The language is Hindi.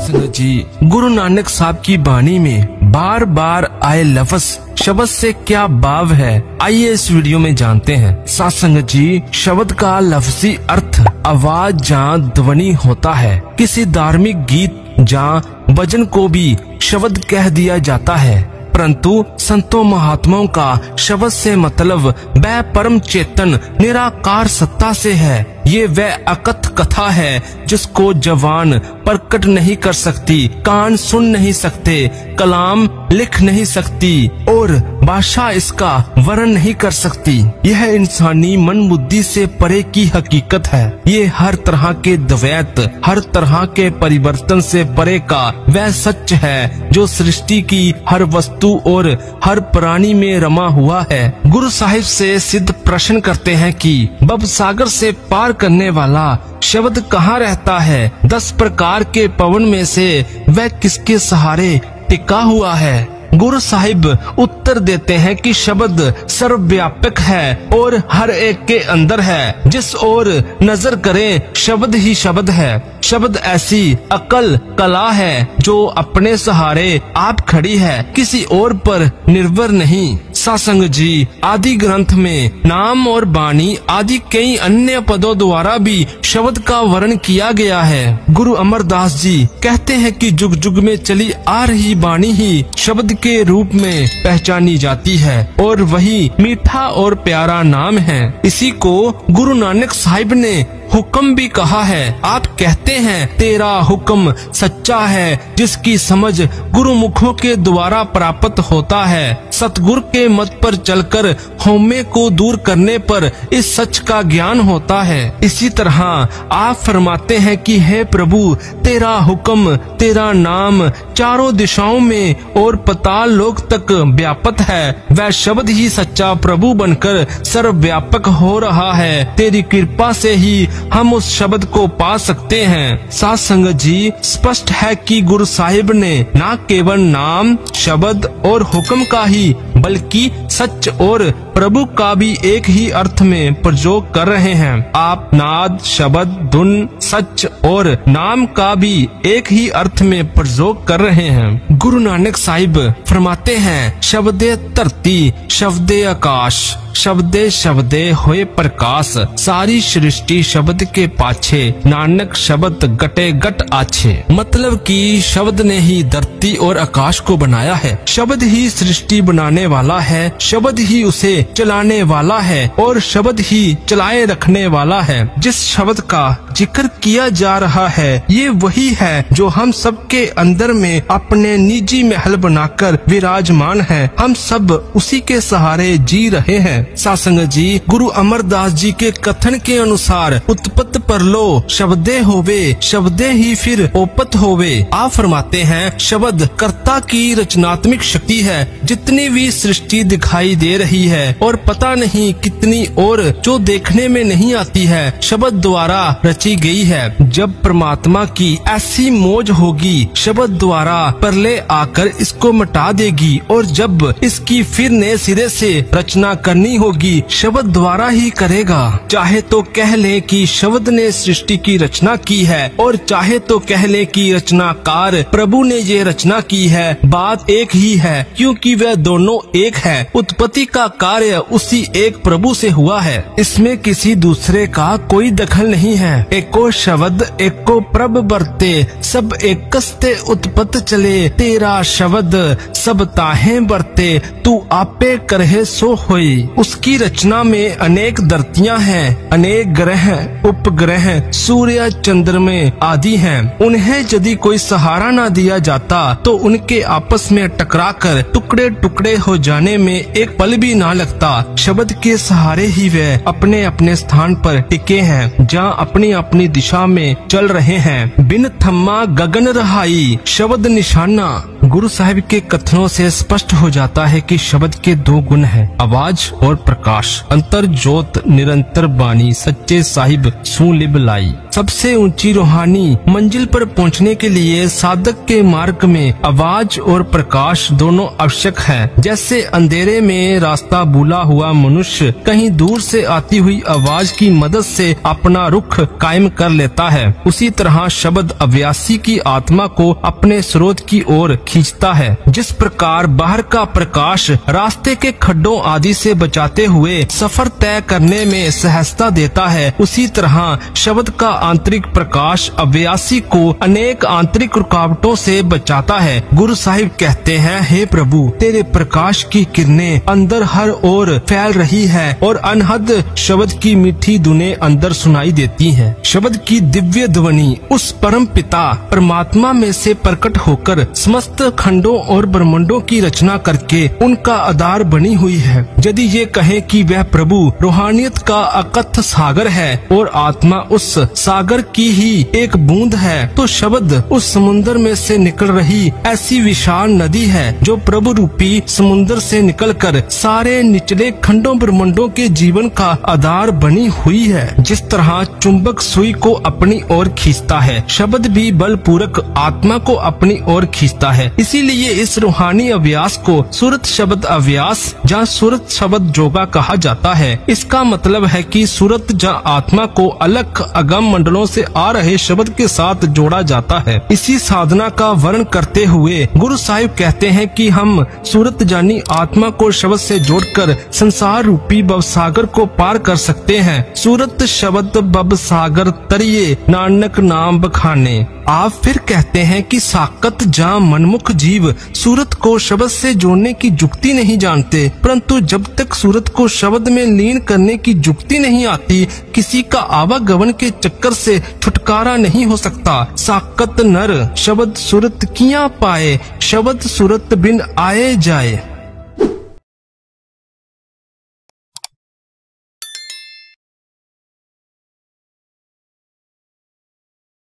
संगत जी, गुरु नानक साहब की बानी में बार बार आए लफ्ज शब्द से क्या भाव है, आइए इस वीडियो में जानते हैं। साथ संगत जी, शब्द का लफ्जी अर्थ आवाज जहाँ ध्वनि होता है। किसी धार्मिक गीत जहाँ भजन को भी शब्द कह दिया जाता है, परंतु संतों महात्माओं का शब्द से मतलब वह परम चेतन निराकार सत्ता से है। ये वह अकथ कथा है जिसको जबान प्रकट नहीं कर सकती, कान सुन नहीं सकते, कलाम लिख नहीं सकती और भाषा इसका वर्णन नहीं कर सकती। यह इंसानी मन बुद्धि से परे की हकीकत है। ये हर तरह के द्वैत, हर तरह के परिवर्तन से परे का वह सच है जो सृष्टि की हर वस्तु और हर प्राणी में रमा हुआ है। गुरु साहिब से सिद्ध प्रश्न करते हैं कि भव सागर से पार करने वाला शब्द कहाँ रहता है? 10 प्रकार के पवन में से वह किसके सहारे टिका हुआ है? गुरु साहिब उत्तर देते हैं कि शब्द सर्वव्यापक है और हर एक के अंदर है। जिस ओर नजर करें शब्द ही शब्द है। शब्द ऐसी अकल कला है जो अपने सहारे आप खड़ी है, किसी और पर निर्भर नहीं। सासंग जी, आदि ग्रंथ में नाम और बाणी आदि कई अन्य पदों द्वारा भी शब्द का वर्णन किया गया है। गुरु अमरदास जी कहते हैं कि जुग जुग में चली आ रही बाणी ही शब्द के रूप में पहचानी जाती है और वही मीठा और प्यारा नाम है। इसी को गुरु नानक साहिब ने हुक्म भी कहा है। आप कहते हैं तेरा हुक्म सच्चा है जिसकी समझ गुरुमुखों के द्वारा प्राप्त होता है। सतगुरु के मत पर चलकर हौमे को दूर करने पर इस सच का ज्ञान होता है। इसी तरह आप फरमाते हैं कि हे प्रभु, तेरा हुक्म, तेरा नाम चारों दिशाओं में और पाताल लोक तक व्यापक है। वह शब्द ही सच्चा प्रभु बनकर सर्वव्यापक हो रहा है। तेरी कृपा से ही हम उस शब्द को पा सकते हैं। साथ संगत जी, स्पष्ट है कि गुरु साहिब ने न केवल नाम, शब्द और हुक्म का ही बल्कि सच और प्रभु का भी एक ही अर्थ में प्रयोग कर रहे हैं। आप नाद, शब्द, धुन, सच और नाम का भी एक ही अर्थ में प्रयोग कर रहे हैं। गुरु नानक साहिब फरमाते हैं, शब्दे धरती, शब्दे आकाश, शब्दे शब्दे होए प्रकाश, सारी सृष्टि शब्द के पाछे, नानक शब्द गटे गट आछे। मतलब कि शब्द ने ही धरती और आकाश को बनाया है। शब्द ही सृष्टि बनाने वाला है, शब्द ही उसे चलाने वाला है और शब्द ही चलाए रखने वाला है। जिस शब्द का जिक्र किया जा रहा है ये वही है जो हम सबके अंदर में अपने निजी महल बनाकर विराजमान है। हम सब उसी के सहारे जी रहे हैं। सासंग जी, गुरु अमरदास जी के कथन के अनुसार उत्पत्त परलो शब्दे होवे, शब्दे ही फिर ओपत होवे। आप फरमाते हैं शब्द कर्ता की रचनात्मक शक्ति है। जितनी भी सृष्टि दिखाई दे रही है और पता नहीं कितनी और जो देखने में नहीं आती है, शब्द द्वारा रची गई है। जब परमात्मा की ऐसी मौज होगी, शब्द द्वारा प्रलय आकर इसको मिटा देगी और जब इसकी फिर नए सिरे से रचना करनी होगी, शब्द द्वारा ही करेगा। चाहे तो कह ले कि शब्द ने सृष्टि की रचना की है और चाहे तो कह ले कि रचनाकार प्रभु ने ये रचना की है। बात एक ही है क्योंकि वह दोनों एक है। उत्पत्ति का कार्य उसी एक प्रभु से हुआ है। इसमें किसी दूसरे का कोई दखल नहीं है। एको शब्द एको प्रभ बरते, सब एकस्ते उत्पत्त चले। तेरा शब्द सब ताहे बरते, तू आपे करहे सो होई। उसकी रचना में अनेक धरतियां हैं, अनेक ग्रह, उपग्रह, सूर्य, चंद्रमा आदि हैं। उन्हें यदि कोई सहारा न दिया जाता तो उनके आपस में टकराकर टुकड़े टुकड़े हो जाने में एक पल भी ना लगता। शब्द के सहारे ही वे अपने अपने स्थान पर टिके हैं, जहाँ अपनी अपनी दिशा में चल रहे हैं। बिन थम्मा गगन रहाई, शब्द निशाना। गुरु साहिब के कथनों से स्पष्ट हो जाता है कि शब्द के दो गुण हैं, आवाज और प्रकाश। अंतर जोत निरंतर बानी सच्चे साहिब सुलिब लाई। सबसे ऊंची रूहानी मंजिल पर पहुंचने के लिए साधक के मार्ग में आवाज और प्रकाश दोनों आवश्यक हैं। जैसे अंधेरे में रास्ता भूला हुआ मनुष्य कहीं दूर से आती हुई आवाज की मदद से अपना रुख कायम कर लेता है, उसी तरह शब्द अव्यासी की आत्मा को अपने स्रोत की ओर खींचता है। जिस प्रकार बाहर का प्रकाश रास्ते के खड्डों आदि से बचाते हुए सफर तय करने में सहजता देता है, उसी तरह शब्द का आंतरिक प्रकाश अव्यासी को अनेक आंतरिक रुकावटों से बचाता है। गुरु साहिब कहते हैं, हे प्रभु, तेरे प्रकाश की किरणें अंदर हर ओर फैल रही है और अनहद शब्द की मीठी धुनें अंदर सुनाई देती हैं। शब्द की दिव्य ध्वनि उस परम पिता परमात्मा में से प्रकट होकर समस्त खंडों और ब्रह्मांडों की रचना करके उनका आधार बनी हुई है। यदि ये कहें कि वह प्रभु रूहानियत का अकथ सागर है और आत्मा उस सागर की ही एक बूंद है, तो शब्द उस समुन्द्र में से निकल रही ऐसी विशाल नदी है जो प्रभु रूपी समुन्द्र से निकलकर सारे निचले खंडों ब्रह्मांडों के जीवन का आधार बनी हुई है। जिस तरह चुंबक सुई को अपनी ओर खींचता है, शब्द भी बलपूर्वक आत्मा को अपनी ओर खींचता है। इसीलिए इस रूहानी अभ्यास को सूरत शब्द अभ्यास या सूरत शब्द योगा कहा जाता है। इसका मतलब है कि सूरत या आत्मा को अलग अगम मंडलों से आ रहे शब्द के साथ जोड़ा जाता है। इसी साधना का वर्णन करते हुए गुरु साहिब कहते हैं कि हम सूरत जानी आत्मा को शब्द से जोड़कर संसार रूपी भवसागर को पार कर सकते हैं। सूरत शब्द भवसागर तरिए नानक नाम बखाने। आप फिर कहते हैं कि साकत जा मनमुख जीव सूरत को शब्द से जोड़ने की जुक्ति नहीं जानते, परंतु जब तक सूरत को शब्द में लीन करने की जुक्ति नहीं आती, किसी का आवागमन के चक्कर से छुटकारा नहीं हो सकता। साकत नर शब्द सूरत किया पाए, शब्द सूरत बिन आए जाए।